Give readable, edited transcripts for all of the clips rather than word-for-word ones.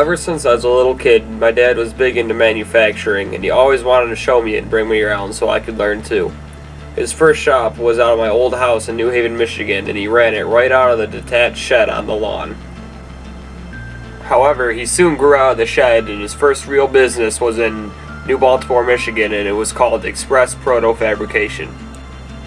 Ever since I was a little kid, my dad was big into manufacturing, and he always wanted to show me it and bring me around so I could learn too. His first shop was out of my old house in New Haven, Michigan, and he ran it right out of the detached shed on the lawn. However, he soon grew out of the shed, and his first real business was in New Baltimore, Michigan, and it was called Express Proto Fabrication.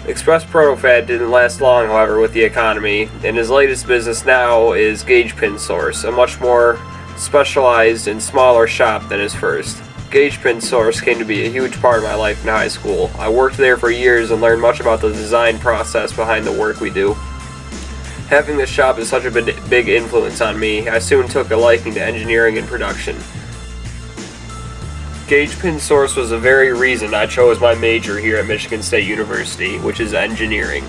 Express Protofab didn't last long, however, with the economy, and his latest business now is Gauge Pin Source, a much more specialized and smaller shop than his first. Gauge Pin Source came to be a huge part of my life in high school. I worked there for years and learned much about the design process behind the work we do. Having this shop is such a big influence on me, I soon took a liking to engineering and production. Gauge Pin Source was the very reason I chose my major here at Michigan State University, which is engineering.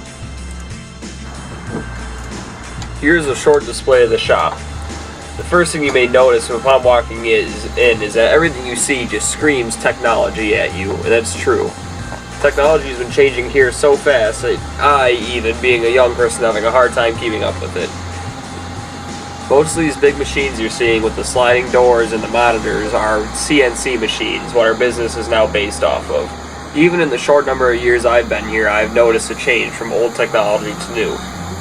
Here's a short display of the shop. The first thing you may notice upon walking in is that everything you see just screams technology at you, and that's true. Technology has been changing here so fast that I, even being a young person, having a hard time keeping up with it. Most of these big machines you're seeing with the sliding doors and the monitors are CNC machines, what our business is now based off of. Even in the short number of years I've been here, I've noticed a change from old technology to new.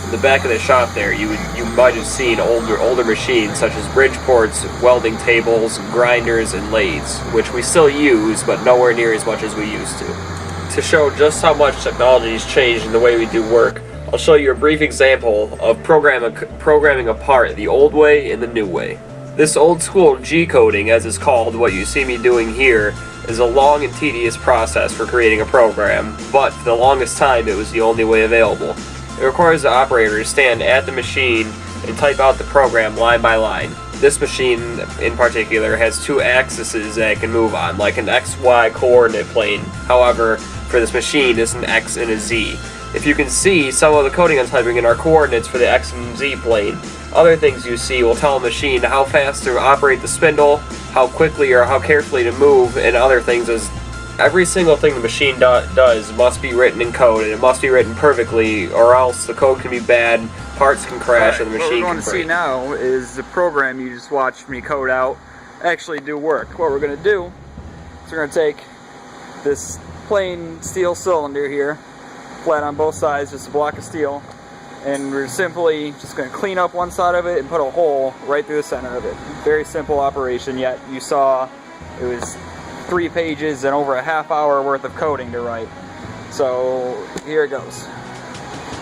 In the back of the shop there, you might have seen older machines such as bridge ports, welding tables, grinders, and lathes, which we still use, but nowhere near as much as we used to. To show just how much technology has changed in the way we do work, I'll show you a brief example of programming a part the old way and the new way. This old school G-coding, as it's called, what you see me doing here, is a long and tedious process for creating a program, but for the longest time it was the only way available. It requires the operator to stand at the machine and type out the program line by line. This machine in particular has two axes that it can move on, like an XY coordinate plane. However, for this machine, it's an X and a Z. If you can see, some of the coding I'm typing in are coordinates for the X and Z plane. Other things you see will tell a machine how fast to operate the spindle, how quickly or how carefully to move, and other things. As every single thing the machine does must be written in code, and it must be written perfectly, or else the code can be bad, parts can crash, and the machine can break. What we're going to see now is the program you just watched me code out actually do work. What we're going to do is we're going to take this plain steel cylinder here, flat on both sides, just a block of steel, and we're simply just going to clean up one side of it and put a hole right through the center of it. Very simple operation, yet you saw it was 3 pages and over a half hour worth of coding to write. So here it goes.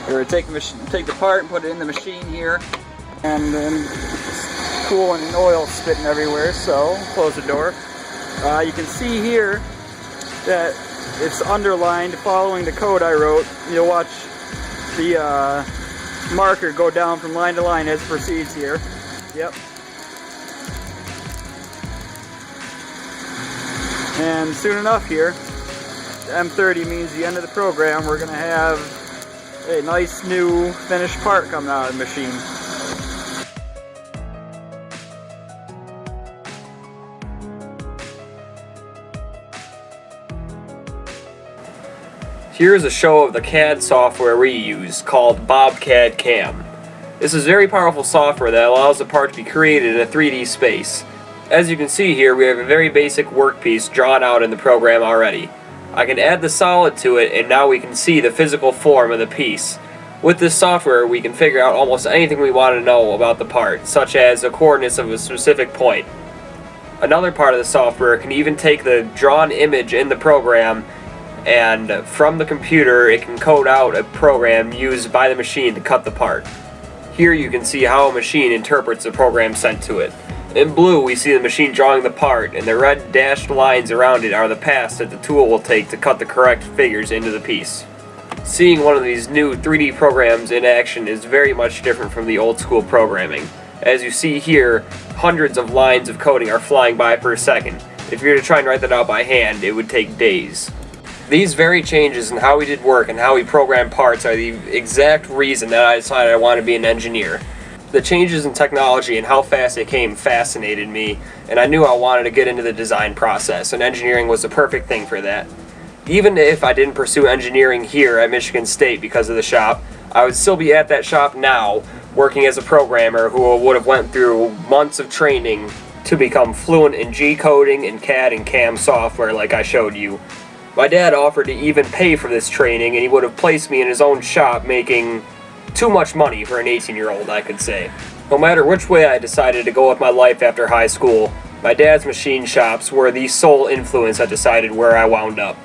We're going to take the part and put it in the machine here, and then it's cooling and oil spitting everywhere, so close the door. You can see here that it's underlined following the code I wrote. You'll watch the marker go down from line to line as it proceeds here. Yep. And soon enough here, M30 means the end of the program. We're going to have a nice new finished part coming out of the machine. Here's a show of the CAD software we use, called Bobcat CAM. This is very powerful software that allows the part to be created in a 3D space. As you can see here, we have a very basic workpiece drawn out in the program already. I can add the solid to it, and now we can see the physical form of the piece. With this software, we can figure out almost anything we want to know about the part, such as the coordinates of a specific point. Another part of the software can even take the drawn image in the program, and from the computer it can code out a program used by the machine to cut the part. Here you can see how a machine interprets the program sent to it. In blue we see the machine drawing the part, and the red dashed lines around it are the paths that the tool will take to cut the correct figures into the piece. Seeing one of these new 3D programs in action is very much different from the old school programming. As you see here, hundreds of lines of coding are flying by per second. If you were to try and write that out by hand, it would take days. These very changes in how we did work and how we program parts are the exact reason that I decided I wanted to be an engineer. The changes in technology and how fast it came fascinated me, and I knew I wanted to get into the design process, and engineering was the perfect thing for that. Even if I didn't pursue engineering here at Michigan State because of the shop, I would still be at that shop now, working as a programmer who would have went through months of training to become fluent in G-coding and CAD and CAM software like I showed you. My dad offered to even pay for this training, and he would have placed me in his own shop making too much money for an 18-year-old, I could say. No matter which way I decided to go with my life after high school, my dad's machine shops were the sole influence that decided where I wound up.